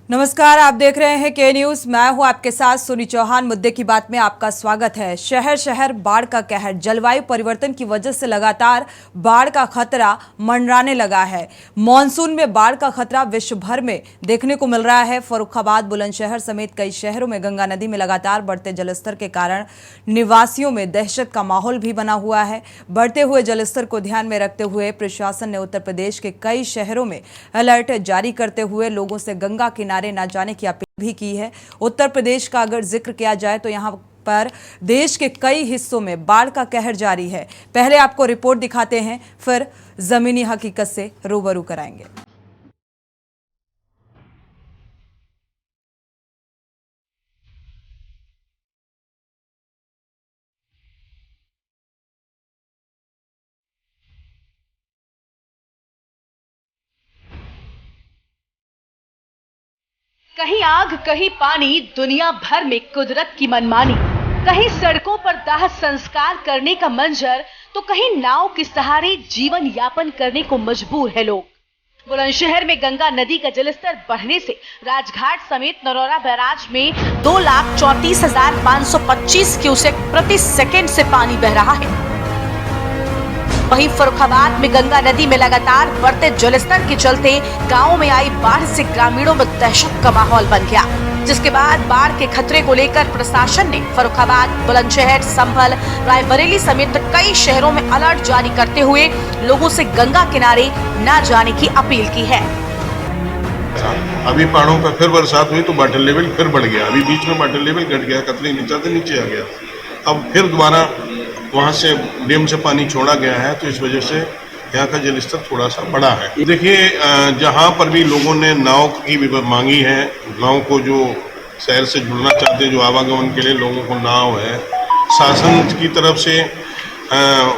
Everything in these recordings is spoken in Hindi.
नमस्कार, आप देख रहे हैं के न्यूज। मैं हूं आपके साथ सुनी चौहान। मुद्दे की बात में आपका स्वागत है। शहर शहर बाढ़ का कहर। जलवायु परिवर्तन की वजह से लगातार बाढ़ का खतरा मंडराने लगा है। मॉनसून में बाढ़ का खतरा विश्व भर में देखने को मिल रहा है। फर्रुखाबाद, बुलंदशहर समेत कई शहरों में गंगा नदी में लगातार बढ़ते जलस्तर के कारण निवासियों में दहशत का माहौल भी बना हुआ है। बढ़ते हुए जलस्तर को ध्यान में रखते हुए प्रशासन ने उत्तर प्रदेश के कई शहरों में अलर्ट जारी करते हुए लोगों से गंगा किनारे न जाने की अपील भी की है। उत्तर प्रदेश का अगर जिक्र किया जाए तो यहां पर देश के कई हिस्सों में बाढ़ का कहर जारी है। पहले आपको रिपोर्ट दिखाते हैं, फिर जमीनी हकीकत से रूबरू कराएंगे। कहीं आग कहीं पानी, दुनिया भर में कुदरत की मनमानी। कहीं सड़कों पर दाह संस्कार करने का मंजर, तो कहीं नाव के सहारे जीवन यापन करने को मजबूर है लोग। बुलंदशहर में गंगा नदी का जलस्तर बढ़ने से राजघाट समेत नरौरा बैराज में 2,34,525 क्यूसेक प्रति सेकंड से पानी बह रहा है। वहीं फर्रुखाबाद में गंगा नदी में लगातार बढ़ते जलस्तर के चलते गांवों में आई बाढ़ से ग्रामीणों में दहशत का माहौल बन गया, जिसके बाद बाढ़ के खतरे को लेकर प्रशासन ने फर्रुखाबाद, बुलंदशहर, संभल, रायबरेली समेत कई शहरों में अलर्ट जारी करते हुए लोगों से गंगा किनारे न जाने की अपील की है। अभी पहाड़ों पर फिर बरसात हुई तो वाटर लेवल फिर बढ़ गया। अभी बीच में वाटर लेवल घट गया, कतरे नीचे आ गया। अब फिर दोबारा वहाँ से डैम से पानी छोड़ा गया है, तो इस वजह से यहाँ का जलस्तर थोड़ा सा बढ़ा है। देखिए, जहाँ पर भी लोगों ने नाव की मांगी है, नाव को जो शहर से जुड़ना चाहते, जो आवागमन के लिए लोगों को नाव है, शासन की तरफ से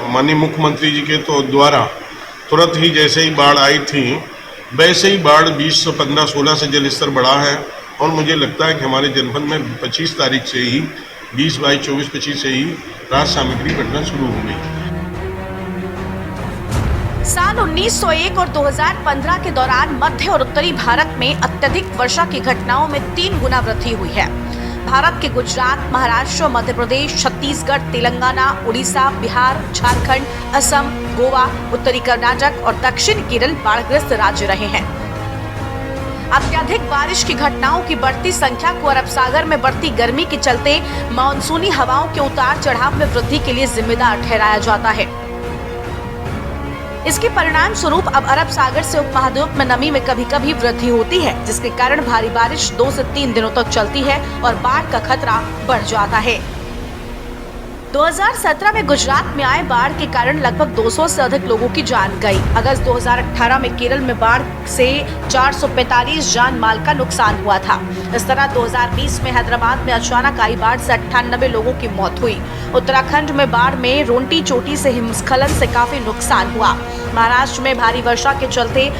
माननीय मुख्यमंत्री जी के तो द्वारा तुरंत ही जैसे ही बाढ़ आई थी वैसे ही बाढ़ 2015-16 से जलस्तर बढ़ा है। और मुझे लगता है कि हमारे जनपद में 25 तारीख से ही 20, 22, 24, 25 से ही राहत सामग्री बढ़ना शुरू हो गई। साल 1901 और 2015 के दौरान मध्य और उत्तरी भारत में अत्यधिक वर्षा की घटनाओं में 3 गुना वृद्धि हुई है। भारत के गुजरात, महाराष्ट्र, मध्य प्रदेश, छत्तीसगढ़, तेलंगाना, उड़ीसा, बिहार, झारखंड, असम, गोवा, उत्तरी कर्नाटक और दक्षिण केरल बाढ़ग्रस्त राज्य रहे हैं। अत्यधिक बारिश की घटनाओं की बढ़ती संख्या को अरब सागर में बढ़ती गर्मी के चलते मानसूनी हवाओं के उतार चढ़ाव में वृद्धि के लिए जिम्मेदार ठहराया जाता है। इसके परिणाम स्वरूप अब अरब सागर से उपमहाद्वीप में नमी में कभी कभी वृद्धि होती है, जिसके कारण भारी बारिश 2 से 3 दिनों तक चलती है और बाढ़ का खतरा बढ़ जाता है। 2017 में गुजरात में आए बाढ़ के कारण लगभग 200 से अधिक लोगों की जान गई। अगस्त 2018 में केरल में बाढ़ से 445 जान माल का नुकसान हुआ था। इस तरह 2020 में हैदराबाद में अचानक आई बाढ़ से 98 लोगों की मौत हुई। उत्तराखंड में बाढ़ में रोंटी चोटी से हिमस्खलन से काफी नुकसान हुआ। महाराष्ट्र में भारी वर्षा के चलते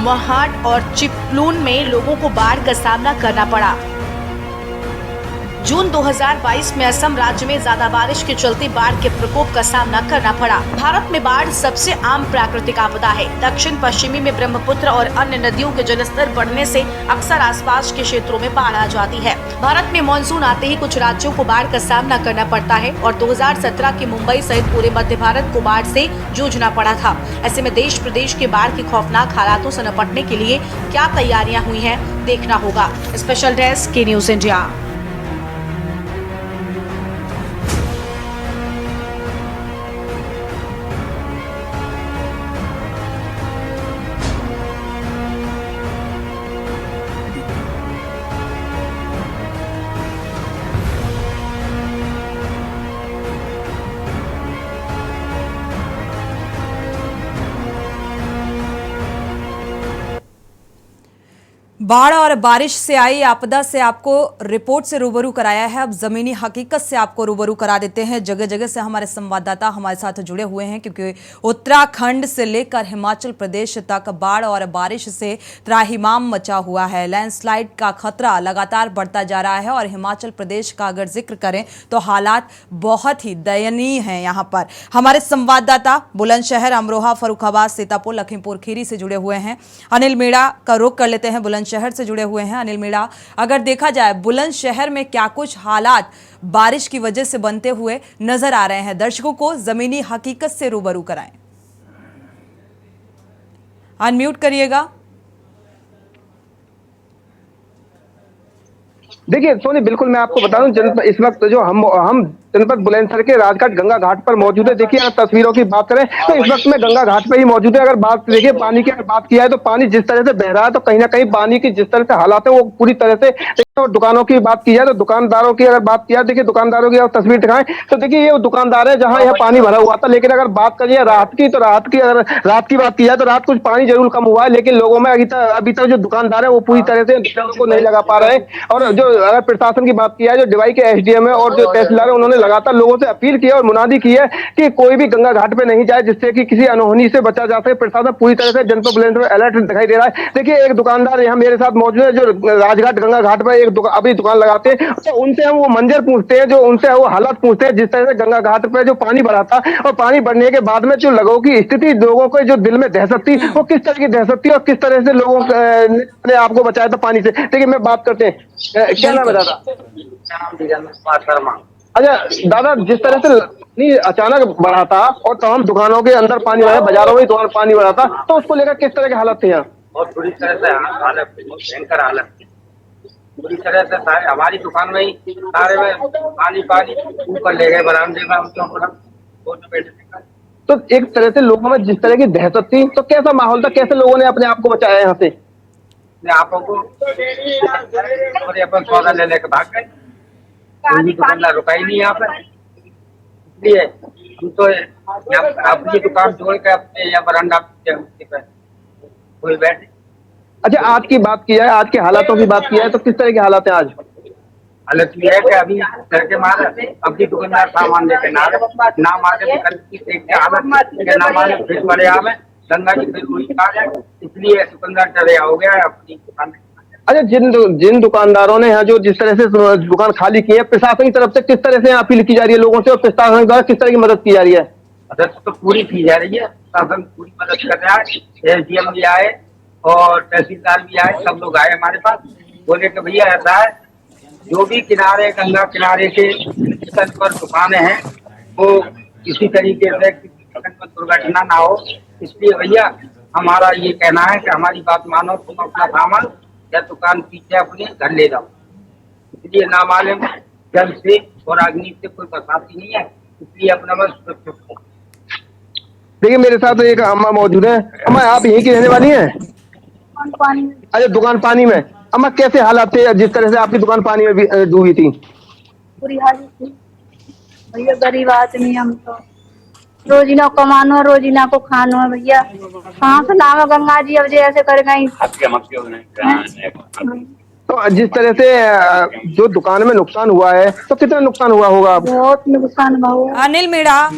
महाड और चिपलून में लोगों को बाढ़ का सामना करना पड़ा। जून 2022 में असम राज्य में ज्यादा बारिश के चलते बाढ़ के प्रकोप का सामना करना पड़ा। भारत में बाढ़ सबसे आम प्राकृतिक आपदा है। दक्षिण पश्चिमी में ब्रह्मपुत्र और अन्य नदियों के जलस्तर बढ़ने से अक्सर आसपास के क्षेत्रों में बाढ़ आ जाती है। भारत में मानसून आते ही कुछ राज्यों को बाढ़ का सामना करना पड़ता है और 2017 की मुंबई सहित पूरे मध्य भारत को बाढ़ से जूझना पड़ा था। ऐसे में देश प्रदेश के बाढ़ के खौफनाक हालातों से निपटने के लिए क्या तैयारियां हुई हैं, देखना होगा। स्पेशल डेस्क के न्यूज इंडिया। बाढ़ और बारिश से आई आपदा से आपको रिपोर्ट से रूबरू कराया है। अब जमीनी हकीकत से आपको रूबरू करा देते हैं। जगह जगह से हमारे संवाददाता हमारे साथ जुड़े हुए हैं, क्योंकि उत्तराखंड से लेकर हिमाचल प्रदेश तक बाढ़ और बारिश से त्राहिमाम मचा हुआ है। लैंडस्लाइड का खतरा लगातार बढ़ता जा रहा है और हिमाचल प्रदेश का अगर जिक्र करें तो हालात बहुत ही दयनीय हैं। यहाँ पर हमारे संवाददाता बुलंदशहर, अमरोहा, फर्रुखाबाद, सीतापुर, लखीमपुर खीरी से जुड़े हुए हैं। अनिल मीणा का रुख कर लेते हैं बुलंदशहर बुलंदशहर से जुड़े हुए हैं अनिल मीणा। अगर देखा जाए बुलंदशहर में क्या कुछ हालात बारिश की वजह से बनते हुए नजर आ रहे हैं, दर्शकों को जमीनी हकीकत से रूबरू कराएं। अनम्यूट करिएगा। देखिए सोनी, बिल्कुल मैं आपको बता दूं, इस वक्त जो हम जनपद बुलंदशहर के राजघाट गंगा घाट पर मौजूद है। देखिए अगर तस्वीरों की बात करें तो इस वक्त में गंगा घाट पर ही मौजूद है। अगर बात देखिए पानी की अगर बात किया है तो पानी जिस तरह से बह रहा है, तो कहीं ना कहीं पानी की जिस तरह से हालात है वो पूरी तरह से। और दुकानों की बात की जाए तो दुकानदारों की अगर बात किया, देखिए दुकानदारों की अगर तस्वीर दिखाएं तो देखिए ये दुकानदार है जहां यह पानी भरा हुआ था। लेकिन अगर बात करिए रात की, तो अगर रात की बात की जाए तो रात कुछ पानी जरूर कम हुआ है, लेकिन लोगों में अभी तक जो दुकानदार है वो पूरी तरह से दुकानों को नहीं लगा पा रहे हैं। और जो अगर प्रशासन की बात की जाए, जो डिवाई के एसडीएम है और जो तहसीलदार है, उन्होंने लगातार लोगों से अपील की है और मुनादी की है कि कोई भी गंगा घाट पे नहीं जाए, जिससे कि किसी अनहोनी से बचा जा सके। प्रशासन पूरी तरह से जनपद बुलंदशहर में अलर्ट दिखाई दे रहा है। देखिए एक दुकानदार यहाँ मेरे साथ मौजूद है, जो राजघाट गंगा घाट पर अभी दुकान लगाते हैं, तो उनसे हम वो मंजर पूछते हैं, जो उनसे वो हालात पूछते हैं जिस तरह से गंगा घाट पे जो पानी भरा था। और पानी बढ़ने के बाद में जो लोगों की स्थिति, लोगों को जो दिल में दहशत थी, वो किस तरह की दहशत थी और किस तरह से लोगों ने अपने आप को बचाया था पानी से। देखिए मैं बात करते हैं, क्या नाम है दादा? अच्छा दादा, जिस तरह से पानी अचानक बढ़ा था और तमाम दुकानों के अंदर पानी भरा, बाजारों में दुकान पानी भरा था, तो उसको लेकर किस तरह के हालत थे यहाँ? बहुत बुरी तरह से हालत, भयंकर हालत थी। पूरी तरह से सारे हमारी दुकान में ही सारे में पानी ऊपर ले गए, बरामदे में हम तो एक तरह से लोगों में जिस तरह की दहशत थी, तो कैसा माहौल था, कैसे लोगों ने अपने आप को बचाया यहाँ से? अपने आपों को अपन सौदा ले लेकर भाग गए, कोई भी दुकानदार रुका ही नहीं यहाँ पर। इसलिए हम तो अपनी दुकान छोड़ के अपने यहाँ बरामदा पे कोई बैठे। अच्छा आज की बात की जाए, आज के हालातों की बात की जाए तो किस तरह के हालात हैं आज? हालत ये है कि अभी घर के मारे अपनी दुकानदार सामान लेके ना मारे कल की हालत ना मारे फिर बड़े आवे गंगा जी फिर कोई आ जाए, इसलिए दुकानदार डरे हो गया अपनी दुकान। अच्छा जिन दुकानदारों ने यहाँ जो जिस तरह से दुकान खाली की है, प्रशासन की तरफ से किस तरह से अपील की जा रही है लोगों से, और प्रशासन द्वारा किस तरह की मदद की जा रही है? मदद तो पूरी की जा रही है, प्रशासन पूरी मदद कर रहा है। एसडीएम भी आए और तहसीलदार भी आए, सब लोग आए हमारे पास, बोले कि भैया ऐसा है जो भी किनारे गंगा किनारे के तट पर दुकानें हैं वो किसी तरीके से दुर्घटना ना हो, इसलिए भैया हमारा ये कहना है कि हमारी बात मानो, तुम अपना सामान या दुकान पीछे अपने घर ले जाओ। इसलिए ना मालूम जल से और अग्नि से कोई बरसाती नहीं है, इसलिए अपना बस सुरक्षित हो। देखिए मेरे साथ एक अम्मा मौजूद है। अम्मा आप यहीं की रहने वाली हैं? अच्छा दुकान पानी में। अम्मा कैसे हालात थे जिस तरह से आपकी दुकान पानी में डूबी थी? बुरी हालत थी भैया, गरीब आदमी हम तो, रोजीना कमानो रोजीना को खानो है भैया, कहाँ से लावा गंगा जी अब ऐसे कर गई। तो जिस तरह से जो दुकान में नुकसान हुआ है, तो कितना नुकसान हुआ होगा? बहुत नुकसान हुआ। अनिल मीणा,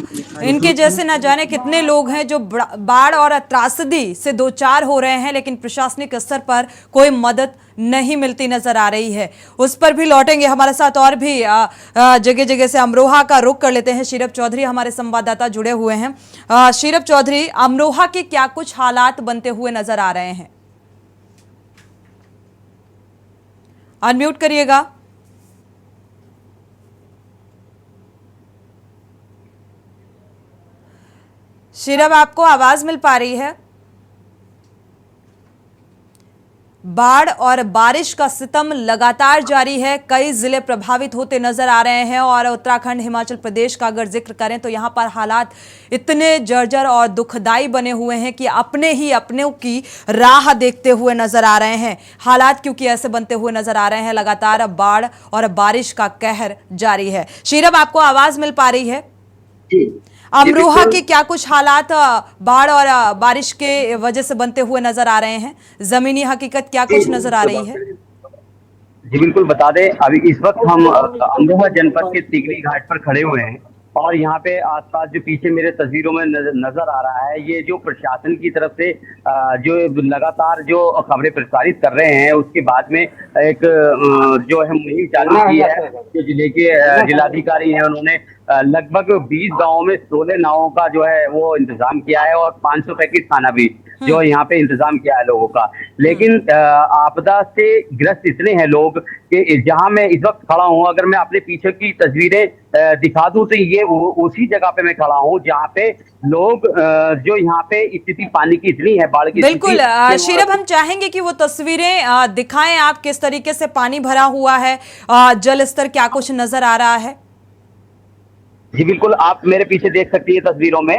इनके जैसे न जाने कितने लोग हैं जो बाढ़ और त्रासदी से दो चार हो रहे हैं, लेकिन प्रशासनिक स्तर पर कोई मदद नहीं मिलती नजर आ रही है। उस पर भी लौटेंगे। हमारे साथ और भी जगह जगह से अमरोहा का रुख कर लेते हैं। शीरभ चौधरी हमारे संवाददाता जुड़े हुए हैं। शीरभ चौधरी, अमरोहा के क्या कुछ हालात बनते हुए नजर आ रहे हैं? अनम्यूट करिएगा। शीरभ, आपको आवाज मिल पा रही है? बाढ़ और बारिश का सितम लगातार जारी है। कई जिले प्रभावित होते नजर आ रहे हैं और उत्तराखंड, हिमाचल प्रदेश का अगर जिक्र करें तो यहां पर हालात इतने जर्जर और दुखदाई बने हुए हैं कि अपनों की राह देखते हुए नजर आ रहे हैं। हालात क्योंकि ऐसे बनते हुए नजर आ रहे हैं, लगातार बाढ़ और बारिश का कहर जारी है। शीरभ, आपको आवाज मिल पा रही है? अमरोहा के क्या कुछ हालात बाढ़ और बारिश के वजह से बनते हुए नजर आ रहे हैं? जमीनी हकीकत क्या कुछ नजर आ रही है? जी बिल्कुल बता दें, अभी इस वक्त हम अमरोहा जनपद के तिगरी घाट पर खड़े हुए हैं और यहाँ पे आसपास जो पीछे मेरे तस्वीरों में नजर आ रहा है, ये जो प्रशासन की तरफ से जो लगातार जो खबरें प्रसारित कर रहे हैं, उसके बाद में एक जो है मुहिम चालू की है। जो जिले के जिलाधिकारी हैं, उन्होंने लगभग 20 गांवों में 16 नावों का जो है वो इंतजाम किया है और 500 पैकेट खाना भी। जो यहाँ पे इंतजाम किया है लोगों का। लेकिन आपदा से ग्रस्त इतने हैं लोग कि जहाँ मैं इस वक्त खड़ा हूँ, अगर मैं अपने पीछे की तस्वीरें दिखा दूं तो ये उसी जगह पे मैं खड़ा हूँ जहाँ पे लोग जो यहाँ पे स्थिति पानी की इतनी है, बाढ़ की बिल्कुल स्थिति। शीरब, हम चाहेंगे कि वो तस्वीरें दिखाएं आप, किस तरीके से पानी भरा हुआ है, जल स्तर क्या कुछ नजर आ रहा है। जी बिल्कुल, आप मेरे पीछे देख सकती है तस्वीरों में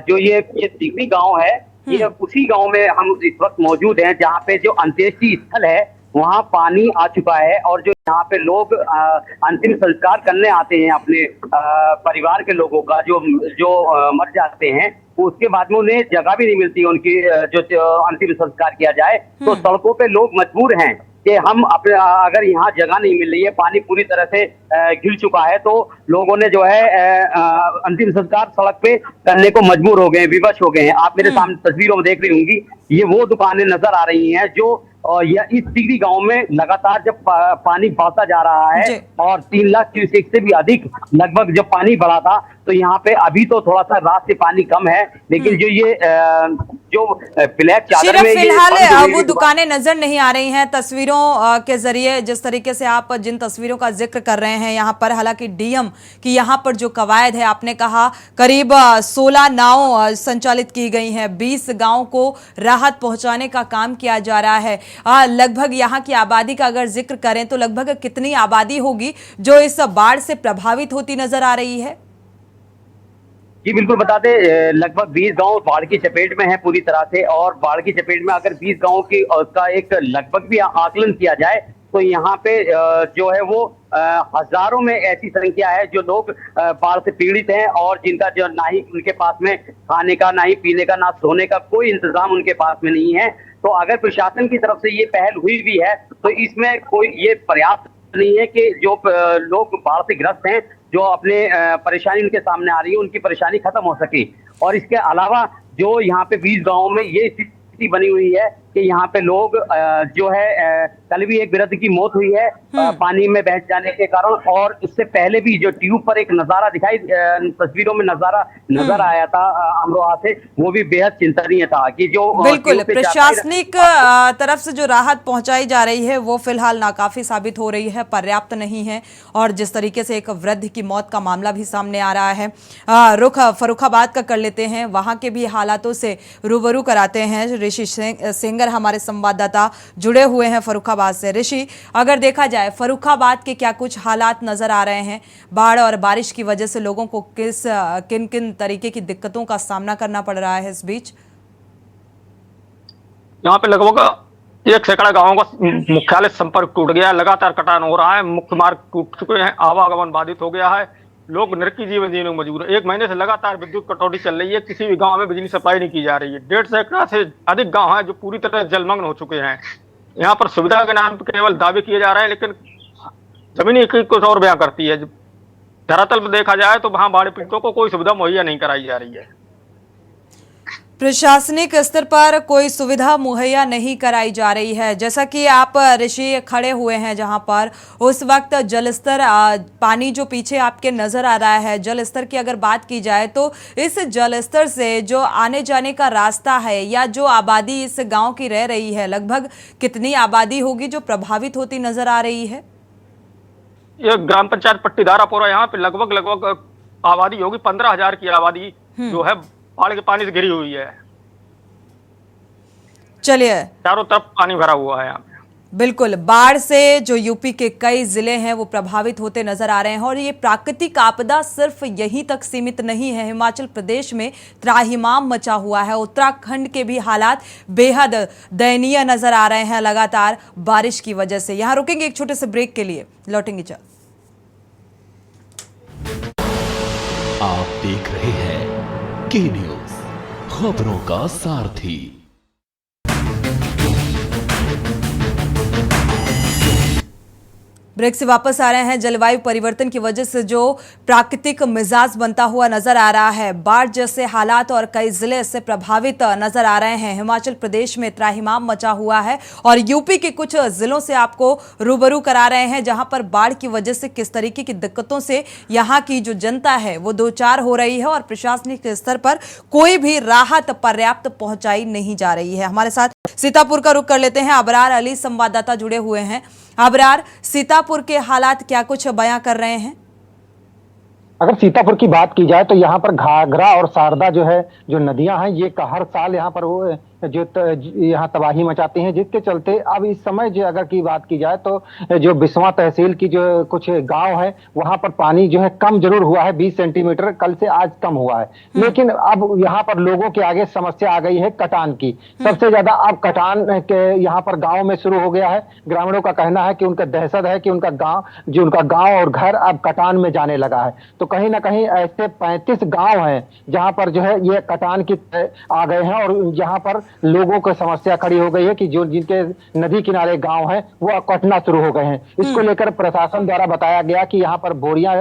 जो ये तिगरी गांव है, ये उसी गांव में हम इस वक्त मौजूद हैं जहां पे जो अंत्येष्टि स्थल है वहां पानी आ चुका है और जो यहाँ पे लोग अंतिम संस्कार करने आते हैं अपने परिवार के लोगों का जो मर जाते हैं, उसके बाद में उन्हें जगह भी नहीं मिलती उनकी जो अंतिम संस्कार किया जाए। तो सड़कों पे लोग मजबूर हैं कि हम अपने, अगर यहाँ जगह नहीं मिल रही है, पानी पूरी तरह से घिर चुका है, तो लोगों ने जो है अंतिम संस्कार सड़क पे करने को मजबूर हो गए, विवश हो गए हैं। आप मेरे सामने तस्वीरों में देख रही होंगी, ये वो दुकानें नजर आ रही हैं जो इस तिगरी गांव में लगातार जब पानी बढ़ता जा रहा है और 3 लाख क्यूसेक से भी अधिक लगभग जब पानी बढ़ा था, तो यहाँ पे अभी तो थोड़ा सा रात से पानी कम है, लेकिन जो ये जो ब्लैक चादर में फिलहाल वो दुकानें नजर नहीं आ रही हैं तस्वीरों के जरिए। जिस तरीके से आप जिन तस्वीरों का जिक्र कर रहे हैं यहाँ पर, हालांकि डीएम की यहाँ पर जो कवायद है, आपने कहा करीब 16 नाव संचालित की गई हैं, 20 गांव को राहत पहुंचाने का काम किया जा रहा है। लगभग यहाँ की आबादी का अगर जिक्र करें तो लगभग कितनी आबादी होगी जो इस बाढ़ से प्रभावित होती नजर आ रही है? जी बिल्कुल बता दें, लगभग 20 गांव बाढ़ की चपेट में है पूरी तरह से, और बाढ़ की चपेट में अगर 20 गांव की का एक लगभग भी आकलन किया जाए तो यहाँ पे जो है वो हजारों में ऐसी संख्या है जो लोग बाढ़ से पीड़ित हैं और जिनका जो ना ही उनके पास में खाने का, ना ही पीने का, ना सोने का कोई इंतजाम उनके पास में नहीं है। तो अगर प्रशासन की तरफ से ये पहल हुई भी है तो इसमें कोई ये पर्याप्त नहीं है कि जो लोग बाढ़ से ग्रस्त हैं, जो अपने परेशानी उनके सामने आ रही है, उनकी परेशानी खत्म हो सके। और इसके अलावा जो यहाँ पे 20 गांवों में ये स्थिति बनी हुई है कि यहाँ पे लोग जो है कल भी एक वृद्ध की मौत हुई है पानी में बह जाने के कारण, और उससे पहले भी जो ट्यूब पर एक नजारा दिखाई तस्वीरों में नजर आया था अमरोहा से, वो भी बेहद चिंतनीय था कि जो बिल्कुल प्रशासनिक तरफ से जो राहत पहुंचाई जा रही है वो फिलहाल नाकाफी साबित हो रही है, पर्याप्त नहीं है। और जिस तरीके से एक वृद्ध की मौत का मामला भी सामने आ रहा है, रुख फर्रुखाबाद का कर लेते हैं, वहां के भी हालातों से रूबरू कराते हैं। ऋषि सेंगर हमारे संवाददाता जुड़े हुए हैं फर्रुखाबाद से। ऋषि, अगर देखा जाए फर्रुखाबाद के क्या कुछ हालात नजर आ रहे हैं? बाढ़ और बारिश की वजह से लोगों को किन किन तरीके की दिक्कतों का सामना करना पड़ रहा है इस बीच? यहाँ पे लगभग 1 सैकड़ा गांवों का मुख्यालय संपर्क टूट गया है, लगातार कटान हो रहा है, मुख्य मार्ग टूट चुके हैं, आवागमन बाधित हो गया है, लोग नरकी जीवन जीने में मजबूर है। 1 महीने से लगातार विद्युत कटौती चल रही है, किसी भी गांव में बिजली सप्लाई नहीं की जा रही है। 1.5 सैकड़ा से अधिक गांव हैं जो पूरी तरह जलमग्न हो चुके हैं। यहाँ पर सुविधा के नाम पर केवल दावे किए जा रहे हैं, लेकिन जमीनी कुछ और बयां करती है। धरातल पर देखा जाए तो वहां बाढ़ पीड़ितों को कोई सुविधा मुहैया नहीं कराई जा रही है। प्रशासनिक स्तर पर कोई सुविधा मुहैया नहीं कराई जा रही है। जैसा कि आप ऋषि खड़े हुए हैं जहां पर, उस वक्त जलस्तर, पानी जो पीछे आपके नजर आ रहा है, जल स्तर की अगर बात की जाए तो इस जल स्तर से जो आने जाने का रास्ता है या जो आबादी इस गांव की रह रही है, लगभग कितनी आबादी होगी जो प्रभावित होती नजर आ रही है? ये ग्राम पंचायत पट्टीदारापुरा, यहाँ पे लगभग आबादी होगी 15,000 की आबादी जो है बाढ़ के पानी से घिरी हुई है। चलिए, चारों तरफ पानी भरा हुआ है यहाँ पे। बिल्कुल, बाढ़ से जो यूपी के कई जिले हैं वो प्रभावित होते नजर आ रहे हैं और ये प्राकृतिक आपदा सिर्फ यहीं तक सीमित नहीं है। हिमाचल प्रदेश में त्राहिमाम मचा हुआ है, उत्तराखंड के भी हालात बेहद दयनीय नजर आ रहे हैं लगातार बारिश की वजह से। यहां रुकेंगे एक छोटे से ब्रेक के लिए, लौटेंगे जल्द। आप देख रहे हैं के न्यूज, खबरों का सारथी। ब्रेक से वापस आ रहे हैं। जलवायु परिवर्तन की वजह से जो प्राकृतिक मिजाज बनता हुआ नजर आ रहा है, बाढ़ जैसे हालात और कई जिले इससे प्रभावित नजर आ रहे हैं। हिमाचल प्रदेश में त्राहिमाम मचा हुआ है और यूपी के कुछ जिलों से आपको रूबरू करा रहे हैं, जहां पर बाढ़ की वजह से किस तरीके की दिक्कतों से यहां की जो जनता है वो दो चार हो रही है और प्रशासनिक स्तर पर कोई भी राहत पर्याप्त पहुंचाई नहीं जा रही है। हमारे साथ सीतापुर का रुख कर लेते हैं। अबरार अली संवाददाता जुड़े हुए हैं। अबरार, सीतापुर के हालात क्या कुछ बयां कर रहे हैं? अगर सीतापुर की बात की जाए तो यहाँ पर घाघरा और शारदा जो है, जो नदियां हैं, ये हर साल यहाँ पर वो यहाँ तबाही मचाती हैं, जिसके चलते अब इस समय जो अगर की बात की जाए तो जो बिस्वा तहसील की जो कुछ गांव है वहां पर पानी जो है कम जरूर हुआ है, 20 सेंटीमीटर कल से आज कम हुआ है। लेकिन अब यहाँ पर लोगों के आगे समस्या आ गई है कटान की। सबसे ज्यादा अब कटान के यहाँ पर गाँव में शुरू हो गया है। ग्रामीणों का कहना है कि उनका दहशत है कि उनका गाँव और घर अब कटान में जाने लगा है। तो कहीं ना कहीं ऐसे 35 गाँव हैं जहाँ पर जो है ये कटान की आ गए हैं और जहाँ पर लोगों को समस्या खड़ी हो गई है कि जो जिनके नदी किनारे गांव हैं वो कटना शुरू हो गए हैं। इसको लेकर प्रशासन द्वारा बताया गया कि यहाँ पर बोरियां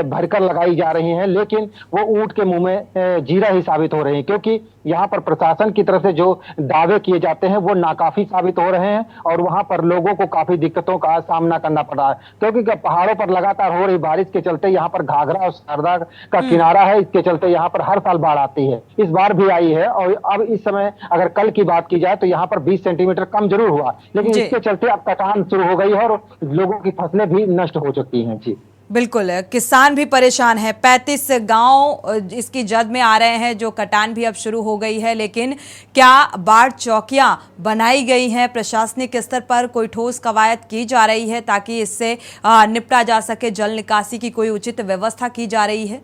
भरकर लगाई जा रही हैं, लेकिन वो ऊंट के मुंह में जीरा ही साबित हो रही हैं, क्योंकि यहाँ पर प्रशासन की तरफ से जो दावे किए जाते हैं वो नाकाफी साबित हो रहे हैं और वहां पर लोगों को काफी दिक्कतों का सामना करना पड़ रहा है, क्योंकि पहाड़ों पर लगातार हो रही बारिश के चलते यहाँ पर घाघरा और शारदा का किनारा है। इसके चलते यहाँ पर हर साल बाढ़ आती है, इस बार भी आई है। और अब इस समय अगर कल की बात की जाए तो यहाँ पर 20 सेंटीमीटर कम जरूर हुआ, लेकिन इसके चलते अब कटान शुरू हो गई है और लोगों की फसलें भी नष्ट हो चुकी हैं। जी बिल्कुल, किसान भी परेशान है। 35 गांव इसकी जद में आ रहे हैं, जो कटान भी अब शुरू हो गई है। लेकिन क्या बाढ़ चौकियां बनाई गई हैं? प्रशासनिक स्तर पर कोई ठोस कवायद की जा रही है ताकि इससे निपटा जा सके? जल निकासी की कोई उचित व्यवस्था की जा रही है?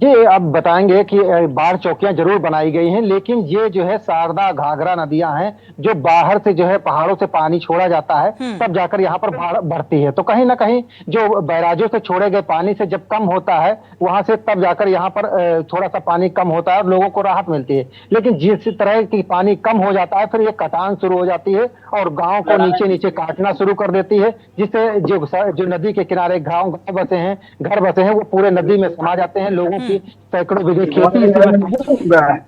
जी अब बताएंगे कि बाढ़ चौकियां जरूर बनाई गई हैं, लेकिन ये जो है शारदा घाघरा नदियां हैं जो बाहर से जो है पहाड़ों से पानी छोड़ा जाता है तब जाकर यहाँ पर बाढ़ बढ़ती है। तो कहीं ना कहीं जो बैराजों से छोड़े गए पानी से जब कम होता है वहां से तब जाकर यहाँ पर थोड़ा सा पानी कम होता है और लोगों को राहत मिलती है। लेकिन जिस तरह की पानी कम हो जाता है फिर ये कटान शुरू हो जाती है और गाँव को नीचे नीचे काटना शुरू कर देती है, जिससे जो नदी के किनारे गाँव बसे हैं, घर बसे हैं, वो पूरे नदी में समा जाते हैं। लोगों सैकड़ों बीघे खेती।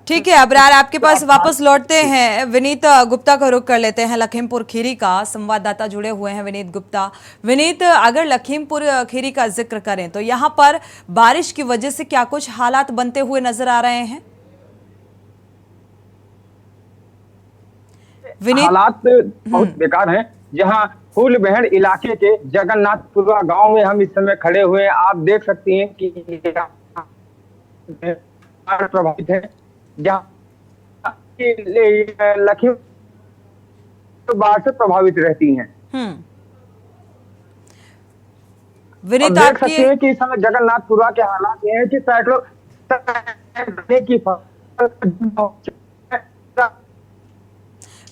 ठीक है अबरार, आपके पास वापस लौटते हैं। विनीत गुप्ता का रुख कर लेते हैं। लखीमपुर खीरी का संवाददाता जुड़े हुए हैं विनीत गुप्ता। विनीत, अगर लखीमपुर खीरी का जिक्र करें तो यहाँ पर बारिश की वजह से क्या कुछ हालात बनते हुए नजर आ रहे हैं? विनीत, हालात बहुत बेकार हैं। जहाँ फूलबहड़ इलाके के जगन्नाथपुरा गांव में हम इस समय खड़े हुए हैं। आप देख सकती हैं कि प्रभावित है, जहाँ लखीमपुर बाढ़ से प्रभावित रहती हैं। विनीत, देख सकते हैं कि इस समय जगन्नाथपुरा के हालात ये हैं कि सैकड़ों की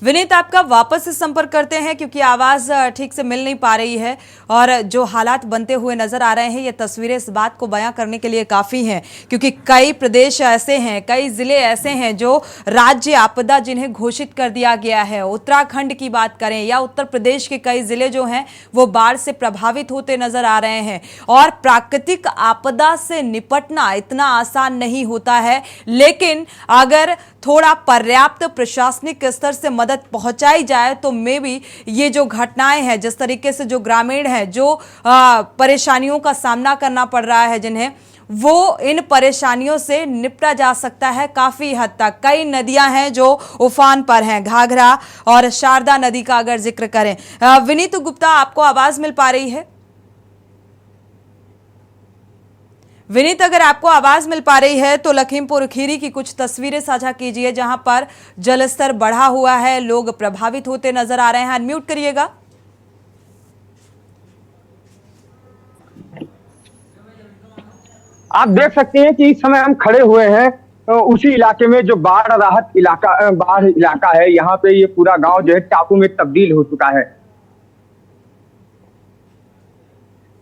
विनीत, आपका वापस से संपर्क करते हैं क्योंकि आवाज ठीक से मिल नहीं पा रही है और जो हालात बनते हुए नजर आ रहे हैं ये तस्वीरें इस बात को बयां करने के लिए काफी हैं, क्योंकि कई प्रदेश ऐसे हैं, कई जिले ऐसे हैं जो राज्य आपदा जिन्हें घोषित कर दिया गया है। उत्तराखंड की बात करें या उत्तर प्रदेश के कई जिले जो हैं वो बाढ़ से प्रभावित होते नजर आ रहे हैं और प्राकृतिक आपदा से निपटना इतना आसान नहीं होता है। लेकिन अगर थोड़ा पर्याप्त प्रशासनिक स्तर से मदद पहुंचाई जाए तो मे बी ये जो घटनाएं हैं, जिस तरीके से जो ग्रामीण हैं जो परेशानियों का सामना करना पड़ रहा है जिन्हें, वो इन परेशानियों से निपटा जा सकता है काफी हद तक। कई नदियां हैं जो उफान पर हैं, घाघरा और शारदा नदी का अगर जिक्र करें। विनीत गुप्ता, आपको आवाज मिल पा रही है? विनीत, अगर आपको आवाज मिल पा रही है तो लखीमपुर खीरी की कुछ तस्वीरें साझा कीजिए जहां पर जलस्तर बढ़ा हुआ है, लोग प्रभावित होते नजर आ रहे हैं। अनम्यूट करिएगा। आप देख सकते हैं कि इस समय हम खड़े हुए हैं तो उसी इलाके में जो बाढ़ इलाका है। यहाँ पे ये पूरा गांव जो है टापू में तब्दील हो चुका है।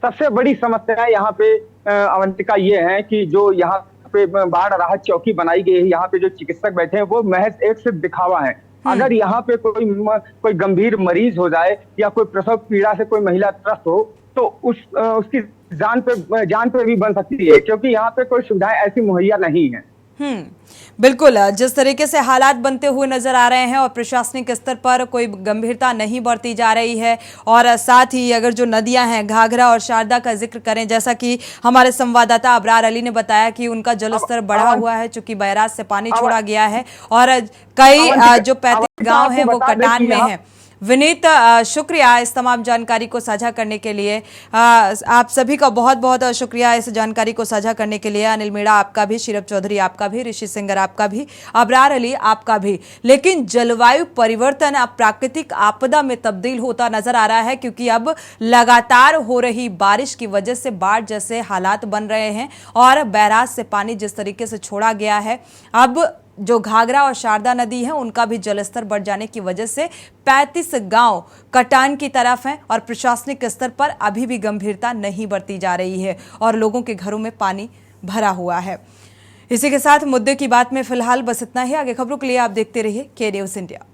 सबसे बड़ी समस्या यहाँ पे अवंतिका ये है कि जो यहाँ पे बाढ़ राहत चौकी बनाई गई है, यहाँ पे जो चिकित्सक बैठे हैं वो महज एक सिर्फ दिखावा है। अगर यहाँ पे कोई गंभीर मरीज हो जाए या कोई प्रसव पीड़ा से कोई महिला त्रस्त हो तो उसकी जान पे भी बन सकती है, क्योंकि यहाँ पे कोई सुविधाएं ऐसी मुहैया नहीं है। बिल्कुल, जिस तरीके से हालात बनते हुए नजर आ रहे हैं और प्रशासनिक स्तर पर कोई गंभीरता नहीं बरती जा रही है, और साथ ही अगर जो नदियां हैं घाघरा और शारदा का जिक्र करें, जैसा कि हमारे संवाददाता अबरार अली ने बताया कि उनका जलस्तर बढ़ा हुआ है चूंकि बैराज से पानी छोड़ा गया है और कई जो 35 गांव हैं वो कटान में हैं। विनीत, शुक्रिया इस तमाम जानकारी को साझा करने के लिए। आप सभी का बहुत बहुत शुक्रिया इस जानकारी को साझा करने के लिए। अनिल मीणा आपका भी, शीरप चौधरी आपका भी, ऋषि सिंगर आपका भी, अबरार अली आपका भी। लेकिन जलवायु परिवर्तन अब प्राकृतिक आपदा में तब्दील होता नजर आ रहा है, क्योंकि अब लगातार हो रही बारिश की वजह से बाढ़ जैसे हालात बन रहे हैं और बैराज से पानी जिस तरीके से छोड़ा गया है, अब जो घाघरा और शारदा नदी है उनका भी जलस्तर बढ़ जाने की वजह से 35 गांव कटान की तरफ हैं और प्रशासनिक स्तर पर अभी भी गंभीरता नहीं बरती जा रही है और लोगों के घरों में पानी भरा हुआ है। इसी के साथ मुद्दे की बात में फिलहाल बस इतना ही। आगे खबरों के लिए आप देखते रहिए के न्यूज़ इंडिया।